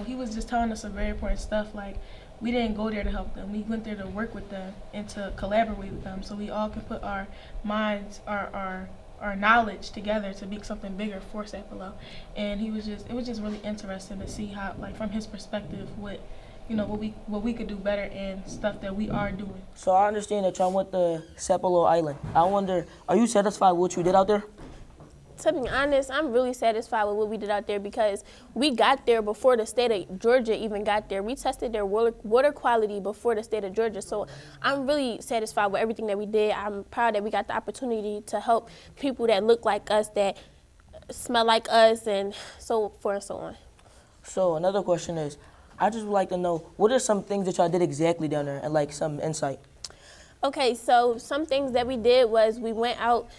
he was just telling us some very important stuff. Like, we didn't go there to help them; we went there to work with them and to collaborate with them, so we all can put our minds, our knowledge together to make something bigger for Sapelo. And it was just really interesting to see how, like, from his perspective, what we could do better and stuff that we are doing. So I understand that y'all went to Sapelo Island. I wonder, are you satisfied with what you did out there? To be honest, I'm really satisfied with what we did out there because we got there before the state of Georgia even got there. We tested their water quality before the state of Georgia. So I'm really satisfied with everything that we did. I'm proud that we got the opportunity to help people that look like us, that smell like us, and so forth and so on. So another question is, I just would like to know, what are some things that y'all did exactly down there and like some insight? Okay, so some things that we did was we went out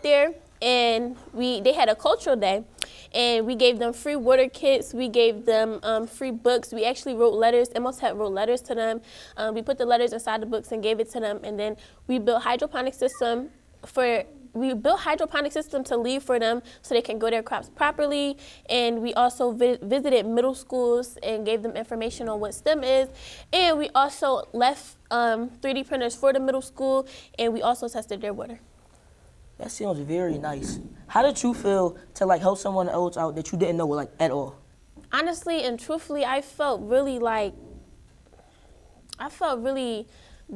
there and they had a cultural day, and we gave them free water kits. We gave them free books. We actually wrote letters. Imhotep wrote letters to them. We put the letters inside the books and gave it to them, and then we built hydroponic system to leave for them so they can grow their crops properly. And we also visited middle schools and gave them information on what STEM is. And we also left 3D printers for the middle school, and we also tested their water. That sounds very nice. How did you feel to like help someone else out that you didn't know like at all? Honestly and truthfully, I felt really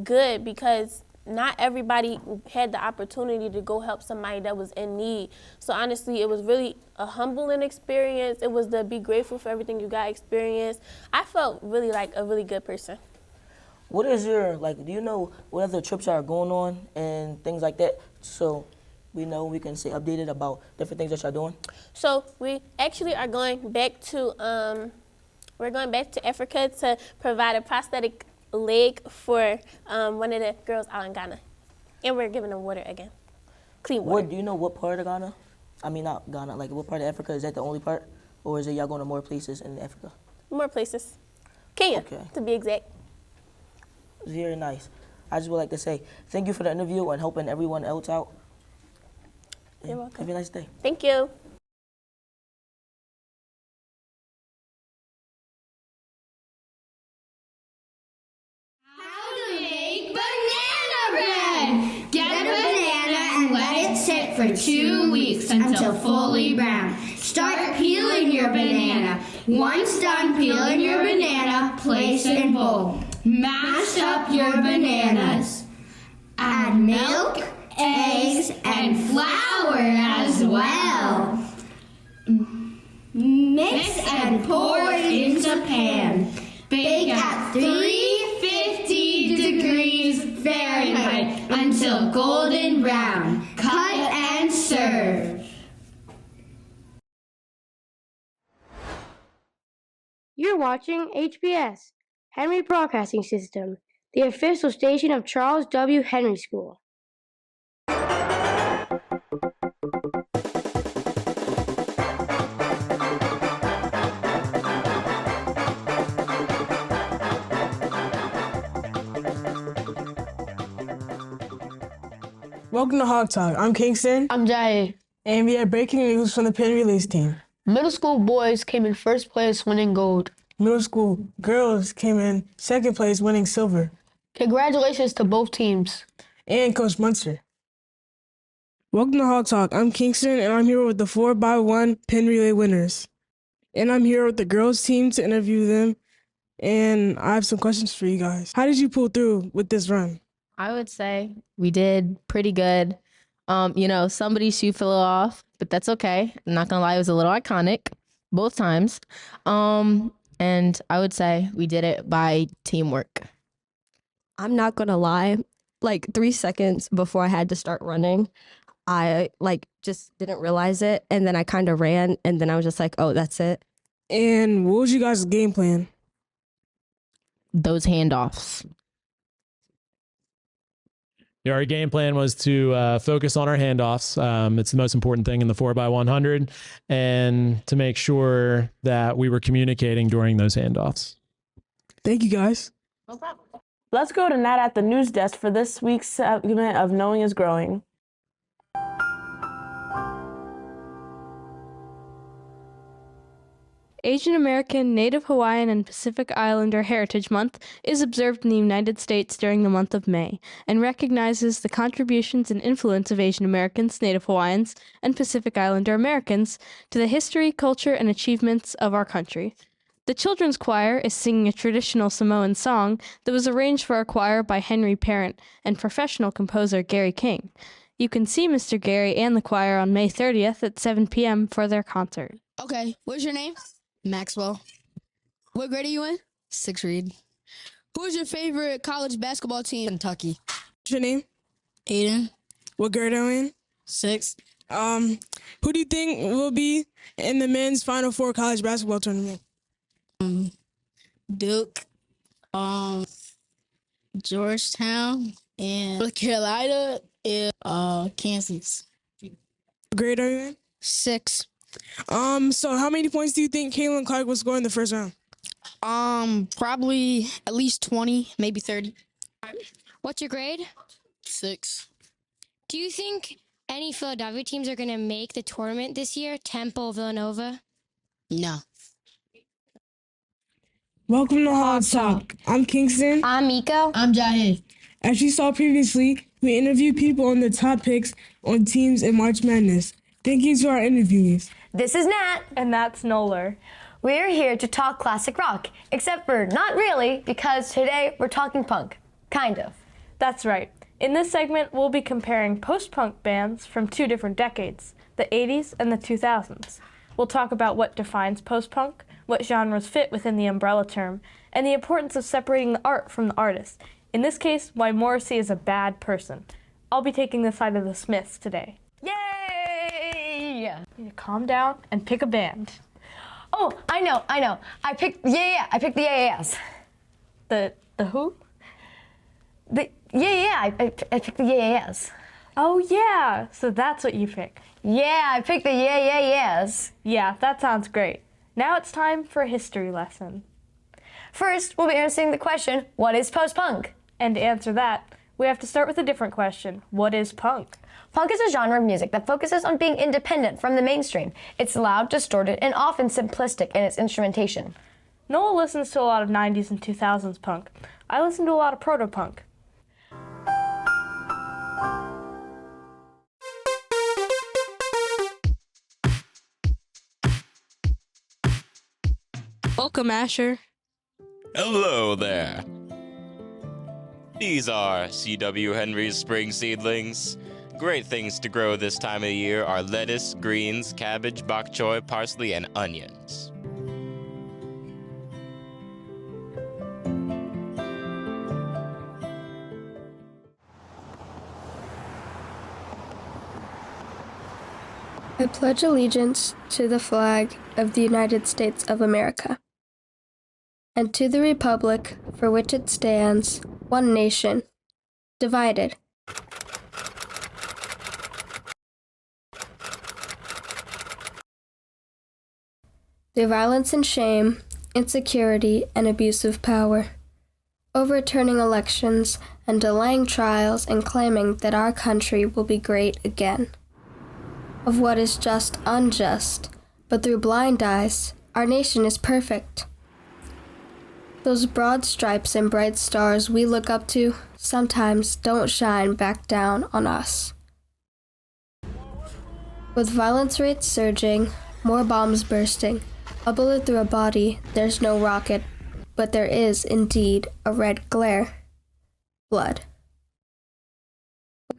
good because not everybody had the opportunity to go help somebody that was in need. So honestly, it was really a humbling experience. It was to be grateful for everything you got experienced. I felt really like a really good person. What is your, do you know what other trips are going on and things like that? So we know we can stay updated about different things that y'all doing. So we actually are going back to Africa to provide a prosthetic leg for one of the girls out in Ghana. And we're giving them water again. Clean water. Do you know what part of Ghana? I mean, not Ghana, like what part of Africa? Is that the only part? Or is it y'all going to more places in Africa? More places. Kenya, to be exact. Very nice. I just would like to say thank you for the interview and helping everyone else out. You're welcome. Have a nice day. Thank you. Get a banana and let it sit for 2 weeks until fully brown. Start peeling your banana. Once done peeling your banana, place in bowl. Mash up your bananas. Add milk, eggs, and flour as well. Mix and pour into pan. Bake at 350 degrees Fahrenheit until golden brown. Cut and serve. You're watching HBS, Henry Broadcasting System, the official station of Charles W. Henry School. Welcome to Hog Talk. I'm Kingston. I'm Jai. And we have breaking news from the pin release team. Middle school boys came in first place winning gold. Middle school girls came in second place winning silver. Congratulations to both teams. And Coach Munster. Welcome to Hog Talk. I'm Kingston, and I'm here with the 4x1 pin relay winners. And I'm here with the girls team to interview them. And I have some questions for you guys. How did you pull through with this run? I would say we did pretty good. Somebody's shoe fell off, but that's okay. I'm not gonna lie, it was a little iconic both times. And I would say we did it by teamwork. I'm not gonna lie, 3 seconds before I had to start running, I just didn't realize it, and then I kind of ran, and then I was just like, oh, that's it. And what was you guys' game plan? Those handoffs. Our game plan was to focus on our handoffs. It's the most important thing in the 4x100, and to make sure that we were communicating during those handoffs. Thank you, guys. Let's go to Nat at the news desk for this week's segment of Knowing is Growing. Asian American, Native Hawaiian, and Pacific Islander Heritage Month is observed in the United States during the month of May and recognizes the contributions and influence of Asian Americans, Native Hawaiians, and Pacific Islander Americans to the history, culture, and achievements of our country. The children's choir is singing a traditional Samoan song that was arranged for our choir by Henry Parent and professional composer Gary King. You can see Mr. Gary and the choir on May 30th at 7 p.m. for their concert. Okay, what's your name? Maxwell. What grade are you in? Sixth grade. Who's your favorite college basketball team? Kentucky. What's your name? Aiden. What grade are you in? Sixth. Who do you think will be in the men's Final Four college basketball tournament? Duke, Georgetown, and North Carolina, and Kansas. What grade are you in? 6. So how many points do you think Caitlin Clark will score in the first round? Probably at least 20, maybe 30. What's your grade? 6. Do you think any Philadelphia teams are going to make the tournament this year? Temple, Villanova? No. Welcome to Hard Talk. I'm Kingston. I'm Miko. I'm Jahid. As you saw previously, we interviewed people on the top picks on teams in March Madness. Thank you to our interviewees. This is Nat. And that's Noller. We're here to talk classic rock, except for not really, because today we're talking punk. Kind of. That's right. In this segment, we'll be comparing post-punk bands from 2 different decades, the 80s and the 2000s. We'll talk about what defines post-punk, what genres fit within the umbrella term, and the importance of separating the art from the artist. In this case, why Morrissey is a bad person. I'll be taking the side of the Smiths today. Yay! Calm down and pick a band. Oh, I know. I picked the YYYs. The who? I picked the YYYs. Oh yeah, so that's what you pick. Yeah, I picked the YYYs. Yeah, that sounds great. Now it's time for a history lesson. First, we'll be answering the question, what is post-punk? And to answer that, we have to start with a different question. What is punk? Punk is a genre of music that focuses on being independent from the mainstream. It's loud, distorted, and often simplistic in its instrumentation. Noah listens to a lot of 90s and 2000s punk. I listen to a lot of proto-punk. Welcome, Asher. Hello there. These are C.W. Henry's spring seedlings. Great things to grow this time of the year are lettuce, greens, cabbage, bok choy, parsley, and onions. I pledge allegiance to the flag of the United States of America and to the republic for which it stands, one nation, divided. Through violence and shame, insecurity and abuse of power, overturning elections and delaying trials and claiming that our country will be great again. Of what is just unjust, but through blind eyes, our nation is perfect. Those broad stripes and bright stars we look up to sometimes don't shine back down on us. With violence rates surging, more bombs bursting, a bullet through a body, there's no rocket, but there is indeed a red glare. Blood.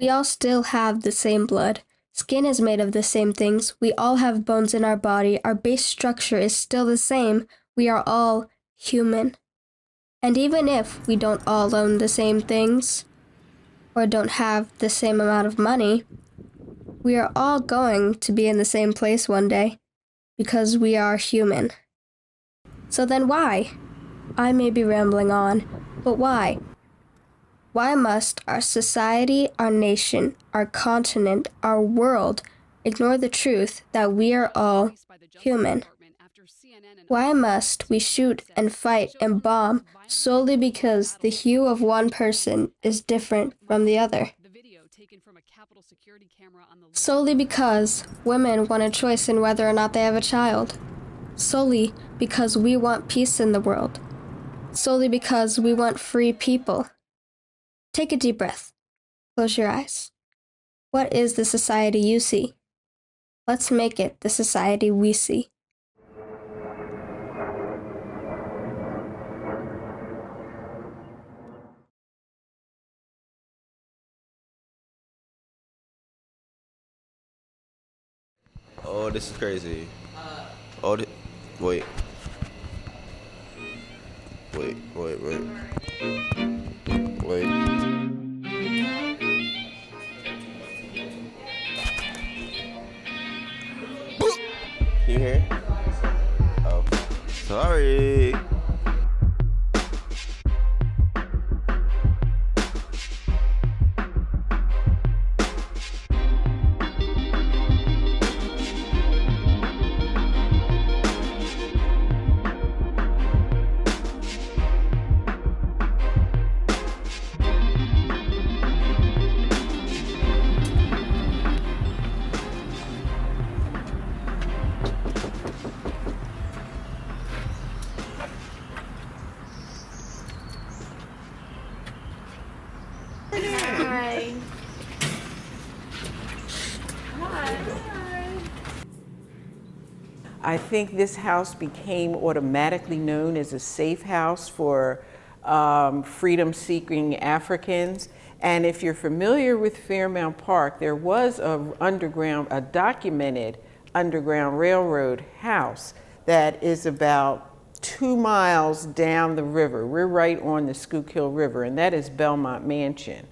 We all still have the same blood. Skin is made of the same things. We all have bones in our body. Our base structure is still the same. We are all human. And even if we don't all own the same things, or don't have the same amount of money, we are all going to be in the same place one day, because we are human. So then why? I may be rambling on, but why? Why must our society, our nation, our continent, our world ignore the truth that we are all human? Why must we shoot and fight and bomb solely because the hue of one person is different from the other? Solely because women want a choice in whether or not they have a child. Solely because we want peace in the world. Solely because we want free people. Take a deep breath. Close your eyes. What is the society you see? Let's make it the society we see. Oh, this is crazy. Oh, wait. Wait. Can you hear? Oh, sorry. Hi. I think this house became automatically known as a safe house for freedom-seeking Africans. And if you're familiar with Fairmount Park, there was a documented Underground Railroad house that is about 2 miles down the river. We're right on the Schuylkill River, and that is Belmont Mansion.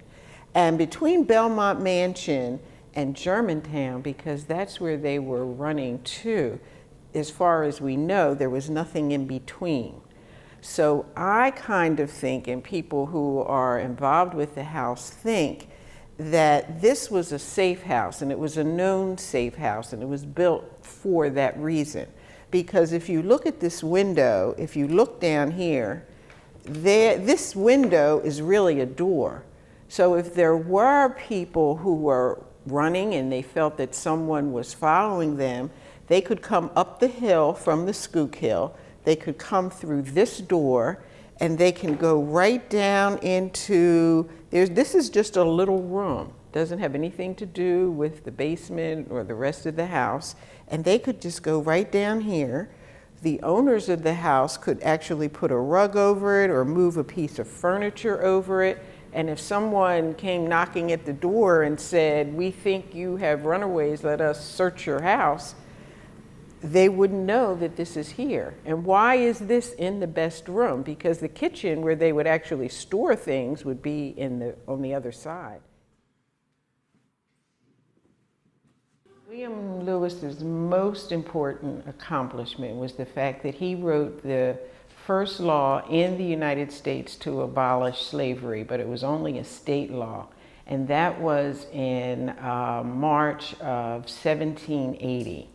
And between Belmont Mansion and Germantown, because that's where they were running to, as far as we know, there was nothing in between. So I kind of think, and people who are involved with the house think, that this was a safe house, and it was a known safe house, and it was built for that reason. Because if you look at this window, if you look down here, this window is really a door. So if there were people who were running and they felt that someone was following them, they could come up the hill from the Schuylkill, they could come through this door, and they can go right down into, this is just a little room. Doesn't have anything to do with the basement or the rest of the house. And they could just go right down here. The owners of the house could actually put a rug over it or move a piece of furniture over it. And if someone came knocking at the door and said, "We think you have runaways, let us search your house," they wouldn't know that this is here. And why is this in the best room? Because the kitchen where they would actually store things would be on the other side. William Lewis's most important accomplishment was the fact that he wrote the first law in the United States to abolish slavery, but it was only a state law. And that was in March of 1780.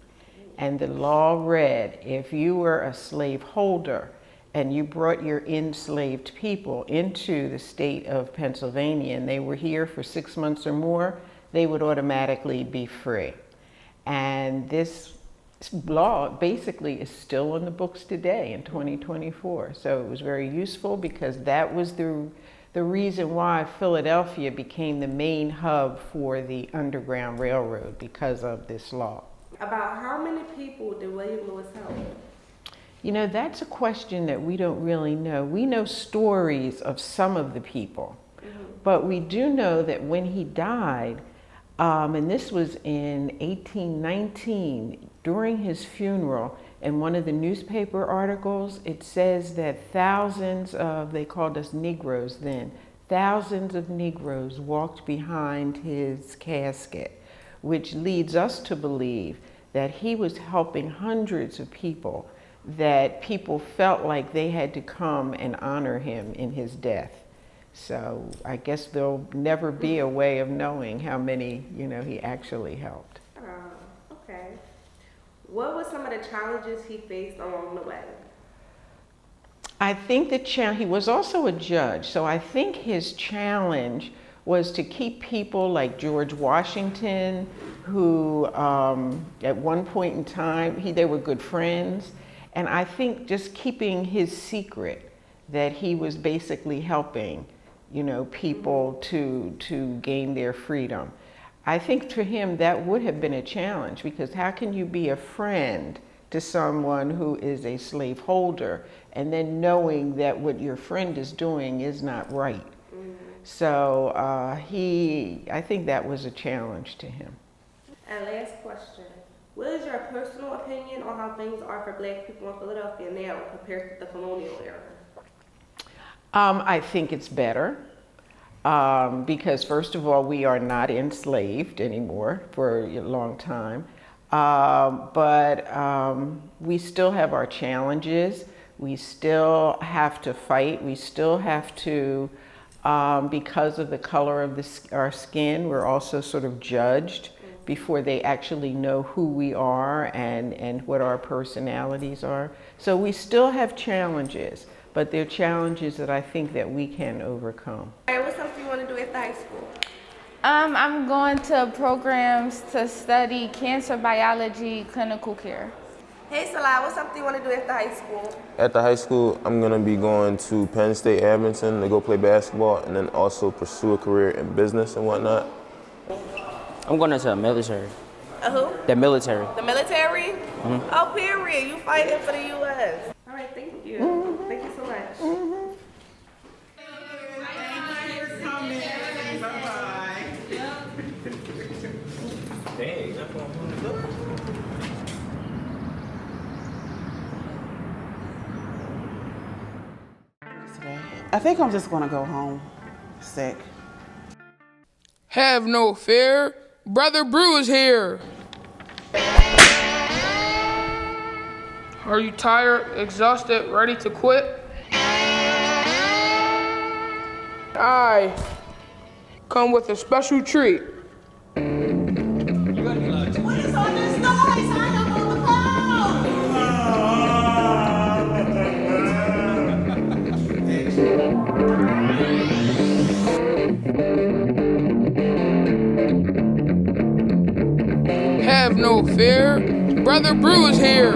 And the law read, if you were a slaveholder and you brought your enslaved people into the state of Pennsylvania and they were here for 6 months or more, they would automatically be free. And this law basically is still in the books today in 2024. So it was very useful because that was the reason why Philadelphia became the main hub for the Underground Railroad, because of this law. About how many people did William Lewis help? You know, that's a question that we don't really know. We know stories of some of the people, but we do know that when he died, and this was in 1819, during his funeral, in one of the newspaper articles, it says that thousands of, they called us Negroes then, thousands of Negroes walked behind his casket, which leads us to believe that he was helping hundreds of people, that people felt like they had to come and honor him in his death. So I guess there'll never be a way of knowing how many, he actually helped. Okay. What were some of the challenges he faced along the way? I think he was also a judge, so I think his challenge was to keep people like George Washington, who at one point in time, they were good friends, and I think just keeping his secret that he was basically helping, people to gain their freedom. I think to him that would have been a challenge, because how can you be a friend to someone who is a slaveholder and then knowing that what your friend is doing is not right? So I think that was a challenge to him. And last question, what is your personal opinion on how things are for Black people in Philadelphia now compared to the colonial era? I think it's better because first of all, we are not enslaved anymore for a long time. But we still have our challenges. We still have to fight. We still have to, because of the color of our skin, we're also sort of judged before they actually know who we are and what our personalities are. So we still have challenges, but they're challenges that I think that we can overcome. All right, what's something you want to do after high school? I'm going to programs to study cancer biology, clinical care. Hey Salah, what's something you want to do after high school? After high school, I'm going to be going to Penn State Abington to go play basketball and then also pursue a career in business and whatnot. I'm going into the military. Who? The military. The military? Mm-hmm. Oh, period. You fighting for the U.S. All right, thank you. Thank you so much. I think I'm just gonna go home sick. Have no fear, Brother Brew is here. Are you tired, exhausted, ready to quit? I come with a special treat. What is all this noise? I am on the Have no fear, Brother Brew is here.